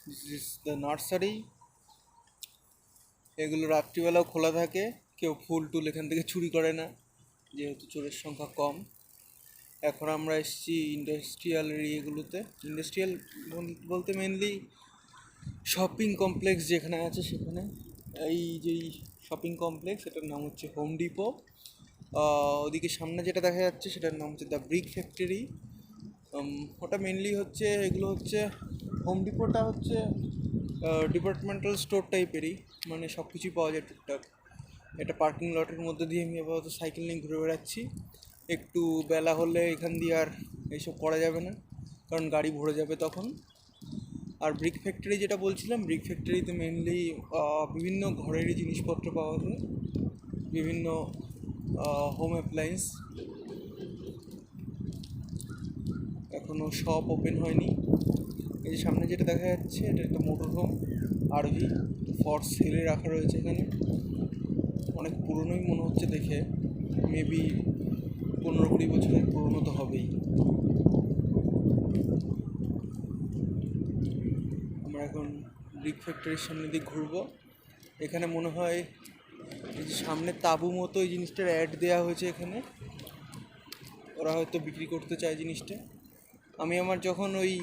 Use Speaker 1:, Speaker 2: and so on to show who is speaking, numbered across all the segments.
Speaker 1: This is the nursery. এগুলো রাত্রিবেলাও খোলা থাকে, কেউ ফুল টুল এখান থেকে চুরি করে না, যেহেতু চোরের সংখ্যা কম। এখন আমরা এসেছি ইন্ডাস্ট্রিয়াল এরিয়াগুলোতে। ইন্ডাস্ট্রিয়াল বলতে মেনলি শপিং কমপ্লেক্স যেখানে আছে সেখানে। এই যে শপিং কমপ্লেক্স, এটার নাম হচ্ছে হোম ডিপো। ওদিকে সামনে যেটা দেখা যাচ্ছে সেটার নাম হচ্ছে দ্য ব্রিক ফ্যাক্টরি। ওটা মেনলি হচ্ছে, এগুলো হচ্ছে হোম ডিপোটা হচ্ছে ডিপার্টমেন্টাল স্টোর টাইপেরই, মানে সব কিছুই পাওয়া যায় টুকটাক। এটা পার্কিং লটের মধ্যে দিয়ে আমি আপাতত সাইকেল নিয়ে ঘুরে বেড়াচ্ছি। একটু বেলা হলে এখান দিয়ে আর এইসব করা যাবে না, কারণ গাড়ি ভরে যাবে তখন। আর ব্রিক ফ্যাক্টরি যেটা বলছিলাম, ব্রিক ফ্যাক্টরিতে মেনলি বিভিন্ন ঘরেরই জিনিসপত্র পাওয়া যায়, বিভিন্ন হোম অ্যাপ্লায়েন্স। এখনও শপ ওপেন হয়নি। এই যে সামনে যেটা দেখা যাচ্ছে এটা একটা মোটর হোম আরভি, ফর সেলে রাখা রয়েছে এখানে। অনেক পুরনোই মনে হচ্ছে দেখে, মেবি 15-20 বছরের পুরনো তো হবেই। আমরা এখন ব্রিক ফ্যাক্টরির সামনে দিয়ে ঘুরবো। এখানে মনে হয় এই যে সামনে তাঁবু মতো এই জিনিসটার অ্যাড দেওয়া হয়েছে এখানে, ওরা হয়তো বিক্রি করতে চায় জিনিসটা। আমি আমার যখন ওই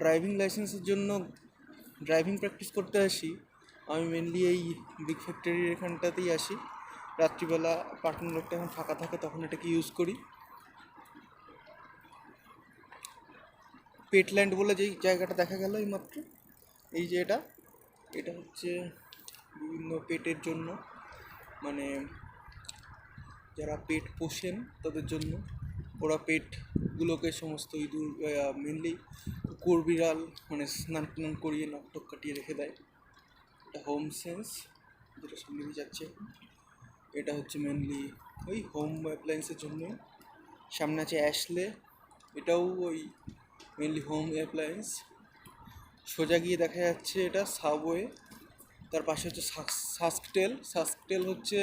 Speaker 1: ড্রাইভিং লাইসেন্সের জন্য ড্রাইভিং প্র্যাকটিস করতে আসি, আমি মেনলি এই ব্রিক ফ্যাক্টরির এখানটাতেই আসি। রাত্রিবেলা পার্কিং লটটা এখন ফাঁকা থাকে, তখন এটাকে ইউজ করি। পেটল্যান্ড বলে যেই জায়গাটা দেখা গেল এই মাত্র, এই যে এটা হচ্ছে বিভিন্ন পেটের জন্য, মানে যারা পেট পোষেন তাদের জন্য। ওরা পেটগুলোকে সমস্ত ইঁদুর, মেনলি কুকুর বিড়াল, মানে স্নান টান করিয়ে নখ টক কাটিয়ে রেখে দেয়। এটা হোম সেন্স যেটা সামনে দিয়ে যাচ্ছে, এটা হচ্ছে মেনলি ওই হোম অ্যাপ্লায়েন্সের জন্য। সামনে আছে অ্যাশলে, এটাও ওই মেনলি হোম অ্যাপ্লায়েন্স। সোজা গিয়ে দেখা যাচ্ছে এটা সাবওয়ে, তার পাশে হচ্ছে সাস্কটেল হচ্ছে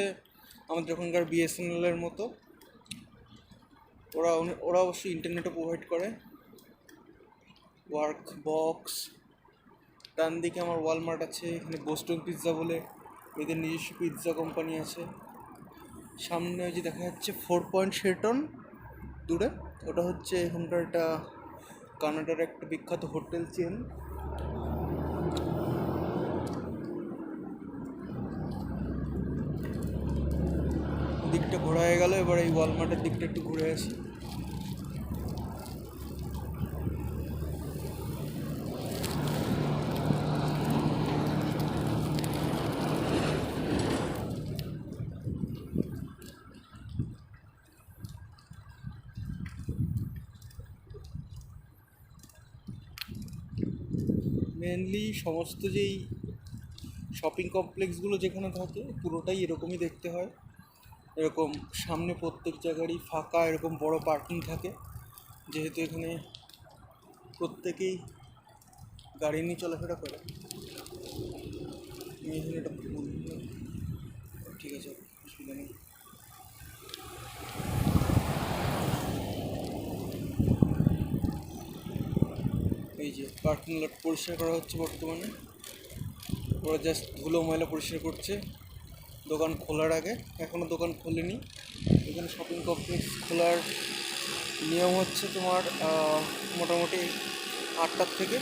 Speaker 1: আমাদের ওখানকার বিএসএনএলের মতো। ওরা অবশ্যই ইন্টারনেটও প্রোভাইড করে। ওয়ার্ক বক্স, ডান দিকে আমার ওয়ালমার্ট আছে, এখানে বোস্টন পিৎজা বলে এদের নিজস্ব পিৎজা কোম্পানি আছে। সামনে ওই যে দেখা যাচ্ছে 4 পয়েন্ট শেলটন দূরে, ওটা হচ্ছে এখানকার একটা কানাডার একটা বিখ্যাত হোটেল চেন। দিকটা ঘোরা হয়ে গেল, এবার এই ওয়ালমার্টের দিকটা একটু ঘুরে আসি। মেনলি সমস্ত যেই শপিং কমপ্লেক্সগুলো যেখানে থাকে পুরোটাই এরকমই দেখতে হয়। এরকম সামনে প্রত্যেক জায়গারই ফাঁকা এরকম বড় পার্কিং থাকে, যেহেতু এখানে প্রত্যেকেই গাড়ি নিয়ে চলাফেরা করে। আমি এখানে এটা বললাম, ঠিক আছে, অসুবিধা নেই। এই যে পার্কিং লট পরিষ্কার করা হচ্ছে বর্তমানে, ওরা জাস্ট ধুলো ময়লা পরিষ্কার করছে দোকান খোলার আগে। এখনও দোকান খোলেনি। এখানে শপিং কমপ্লেক্স খোলার নিয়ম হচ্ছে তোমার মোটামুটি 8টার থেকে।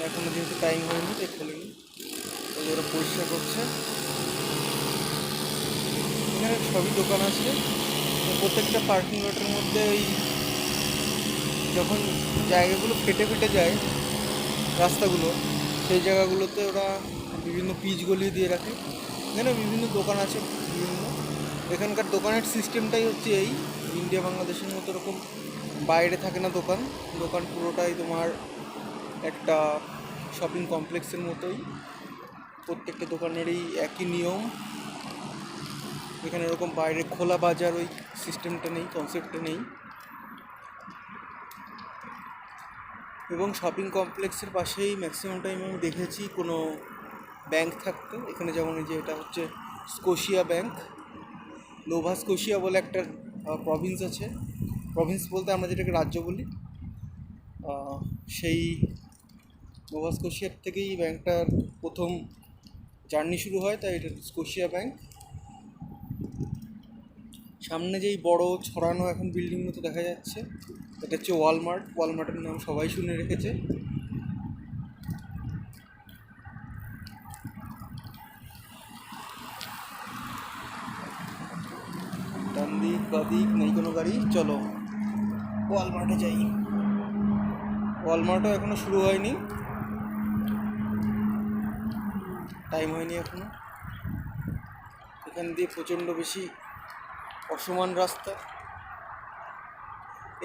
Speaker 1: এখনও যেহেতু টাইম হয়নি তাই খোলেনি, ওই ওরা পরিষ্কার করছে। এখানে সবই দোকান আছে। প্রত্যেকটা পার্কিং লটের মধ্যে ওই যখন জায়গাগুলো ফেটে ফেটে যায় রাস্তাগুলো, সেই জায়গাগুলোতে ওরা বিভিন্ন পিচ গলিয়ে দিয়ে রাখে। এখানে বিভিন্ন দোকান আছে বিভিন্ন। এখানকার দোকানের সিস্টেমটাই হচ্ছে এই ইন্ডিয়া বাংলাদেশের মতো এরকম বাইরে থাকে না দোকান। দোকান পুরোটাই তোমার একটা শপিং কমপ্লেক্সের মতোই, প্রত্যেকটা দোকানেরই একই নিয়ম। এখানে এরকম বাইরে খোলা বাজার ওই সিস্টেমটা নেই, কনসেপ্টটা নেই। এবং শপিং কমপ্লেক্সের পাশেই ম্যাক্সিমাম টাইম আমি দেখেছি কোনো ব্যাংক থাকতে। এখানে যেমন এই যে এটা হচ্ছে স্কোশিয়া ব্যাংক, নোভা স্কোশিয়া বলে একটা প্রভিন্স আছে। প্রভিন্স বলতে আমরা যেটাকে রাজ্য বলি, সেই নোভা স্কোশিয়ার থেকেই ব্যাংকটার প্রথম জার্নি শুরু হয়, তাই এটা স্কোশিয়া ব্যাংক। সামনে যেই বড় ছড়ানো এখন বিল্ডিং মতো দেখা যাচ্ছে, এটা হচ্ছে ওয়ালমার্ট। ওয়ালমার্টের নাম সবাই শুনে রেখেছে। ডান দিক বা দিক নেই কোনো গাড়ি, চলো ওয়ালমার্টে যাই। ওয়ালমার্টও এখনো শুরু হয়নি, টাইম হয়নি এখনো। এখান দিয়ে প্রচণ্ড বেশি অসমান রাস্তা।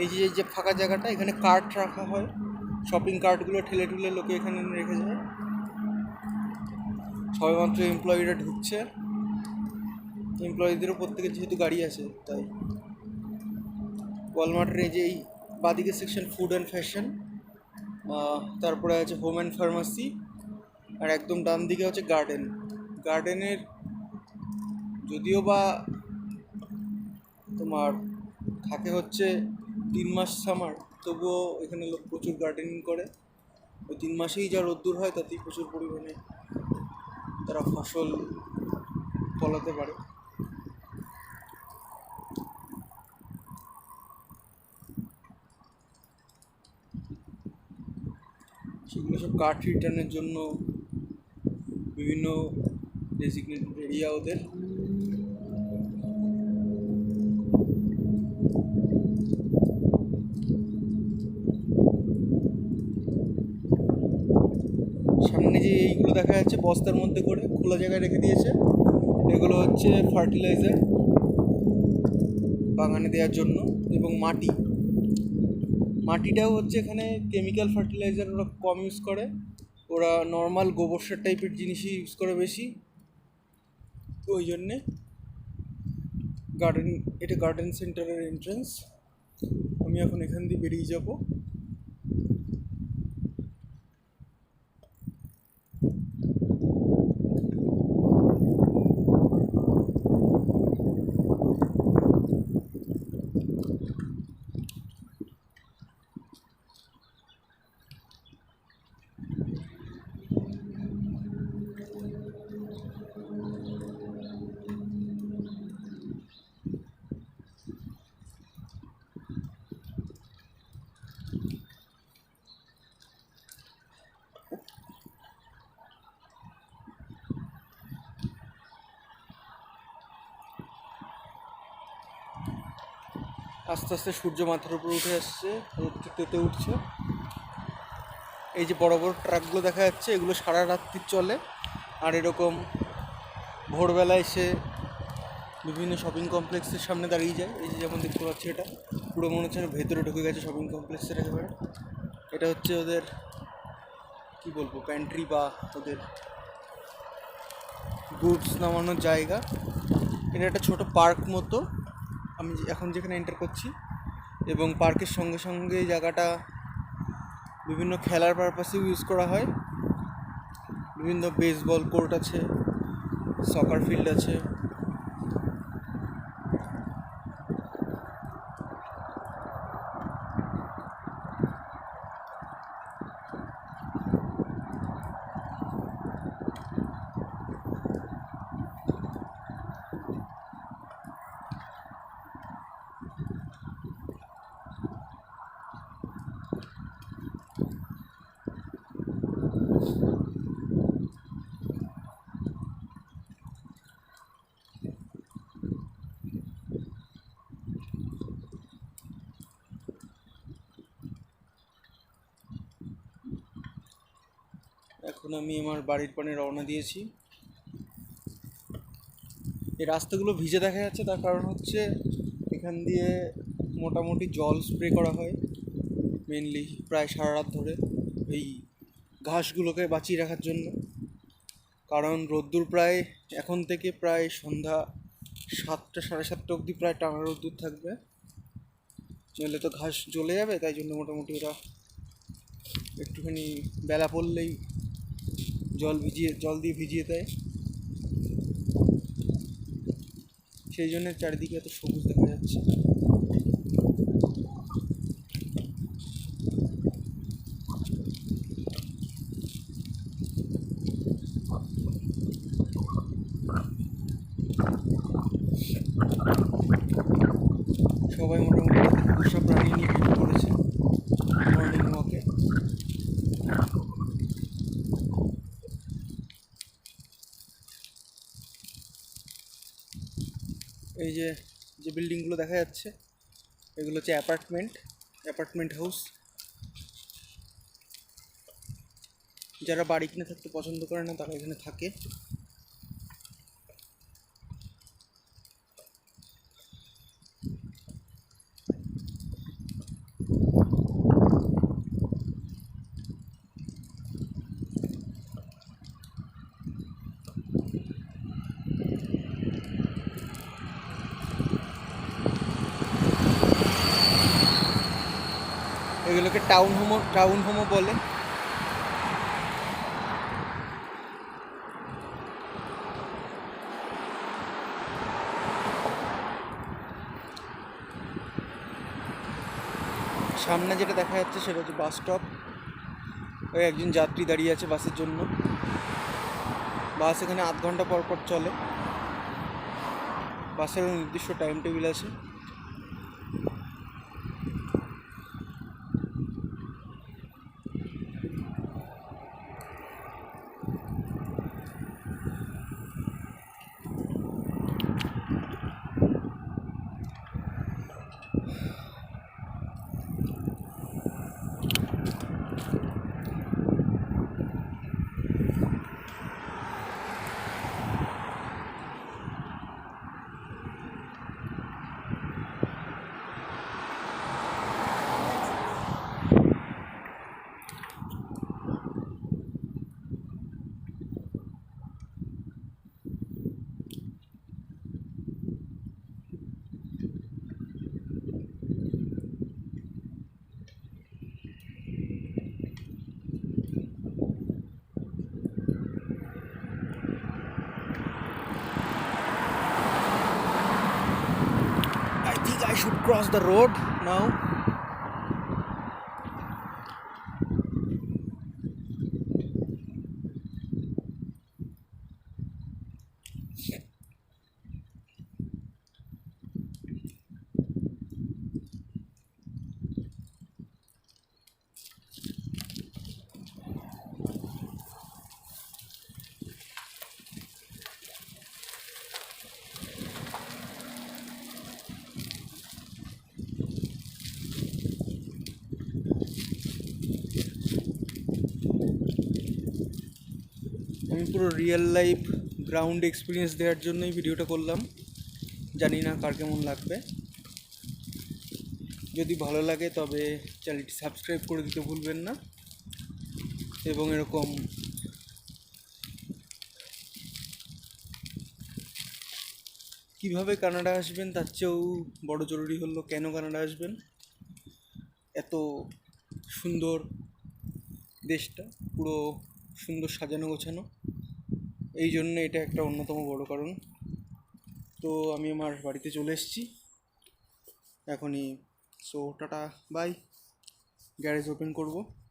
Speaker 1: এই যে ফাঁকা জায়গাটা, এখানে কার্ট রাখা হয়, শপিং কার্টগুলো ঠেলে ঠেলে লোকে এখানে রেখে যায়। সবেমাত্র এমপ্লয়িরা ঢুকছে, এমপ্লয়িদেরও প্রত্যেকের যেহেতু গাড়ি আছে তাই। ওয়ালমার্টের এই যে এই বাদিকে সেকশন ফুড অ্যান্ড ফ্যাশন, তারপরে আছে হোম অ্যান্ড ফার্মাসি, আর একদম ডান দিকে হচ্ছে গার্ডেন। গার্ডেনের যদিও বা তোমার থাকে হচ্ছে 3 মাস সামার, তবুও এখানে লোক প্রচুর গার্ডেনিং করে। ওই 3 মাসেই যা রোদ্দুর হয় তাতেই প্রচুর পরিমাণে তারা ফসল ফলাতে পারে। সেগুলো সব কাঠ রিটার্নের জন্য বিভিন্ন ডেজিগনেটেড এরিয়া ওদের। সামনে যে এইগুলো দেখা যাচ্ছে বস্তার মধ্যে করে খোলা জায়গায় রেখে দিয়েছে, এগুলো হচ্ছে ফার্টিলাইজার বাগানে দেওয়ার জন্য। এবং মাটিটাও হচ্ছে এখানে কেমিক্যাল ফার্টিলাইজার ওরা কম ইউজ করে, ওরা নর্মাল গোবর সার টাইপের জিনিসই ইউজ করে বেশি। ওই জন্যে এটা গার্ডেন সেন্টারের এন্ট্রান্স। আমি এখন এখান দিয়ে বেরিয়ে যাব। আস্তে আস্তে সূর্য মাথার উপরে উঠে আসছে, রোদটা তেতে উঠছে। এই যে বড় বড় ট্রাকগুলো দেখা যাচ্ছে, এগুলো সারা রাত্রি চলে। আর এরকম ভোরবেলায় এসে বিভিন্ন শপিং কমপ্লেক্সের সামনে দাঁড়িয়ে যায়। এই যে যেমন দেখতে পাচ্ছি, এটা পুরো মনে হচ্ছে ভেতরে ঢুকে গেছে শপিং কমপ্লেক্সের একেবারে। এটা হচ্ছে ওদের কী বলবো, প্যান্ট্রি বা ওদের গুডস নামানোর জায়গা। এটা একটা ছোট পার্ক মতো আমি এখন যেখানে এন্টার করছি, এবং পার্কের সঙ্গে সঙ্গে এই জায়গাটা বিভিন্ন খেলার পারপাসেও ইউজ করা হয়। বিভিন্ন বেসবল কোর্ট আছে, সকার ফিল্ড আছে। এখন আমি আমার বাড়ির পানে রওনা দিয়েছি। এই রাস্তাগুলো ভিজে দেখা যাচ্ছে, তার কারণ হচ্ছে এখান দিয়ে মোটামুটি জল স্প্রে করা হয় মেনলি প্রায় সারা রাত ধরে, এই ঘাসগুলোকে বাঁচিয়ে রাখার জন্য। কারণ রোদ্দুর প্রায় এখন থেকে প্রায় সন্ধ্যা 7টা 7:30 অবধি প্রায় টানা রোদ্দুর থাকবে, নইলে তো ঘাস জ্বলে যাবে। তাই জন্য মোটামুটি ওরা একটুখানি বেলা পড়লেই জল দিয়ে ভিজিয়ে দেয়। সেই জন্য চারিদিকে এত সবুজ দেখা যাচ্ছে। সবাই মোটামুটি পোষা প্রাণী নিয়ে শুরু করেছে মর্নিং ওয়াকে। এই যে যে বিল্ডিংগুলো দেখা যাচ্ছে, এগুলো হচ্ছে অ্যাপার্টমেন্ট হাউস। যারা বাড়ি কিনে থাকতে পছন্দ করে না তারা এখানে থাকে। এগুলোকে টাউন হোমও বলে। সামনে যেটা দেখা যাচ্ছে সেটা হচ্ছে বাস স্টপ। ওই একজন যাত্রী দাঁড়িয়ে আছে বাসের জন্য। বাস এখানে 8 ঘন্টা পর পর চলে। বাসেরও নির্দিষ্ট টাইম টেবিল আছে। I should cross the road now. আমি পুরো রিয়েল লাইফ গ্রাউন্ড এক্সপিরিয়েন্স দেওয়ার জন্যই ভিডিওটা করলাম। জানি না কার কেমন লাগবে। যদি ভালো লাগে তবে চ্যানেলটি সাবস্ক্রাইব করে দিতে ভুলবেন না। এবং এরকম কিভাবে কানাডা আসবেন তার চেয়েও বড় জরুরি হলো কেন কানাডা আসবেন। এত সুন্দর দেশটা, পুরো সুন্দর সাজানো গোছানো, এই জন্য এটা একটা অন্যতম বড় কারণ। তো আমি আমার বাড়িতে চলে এসেছি এখনই। So tata, bye. Garage open করব।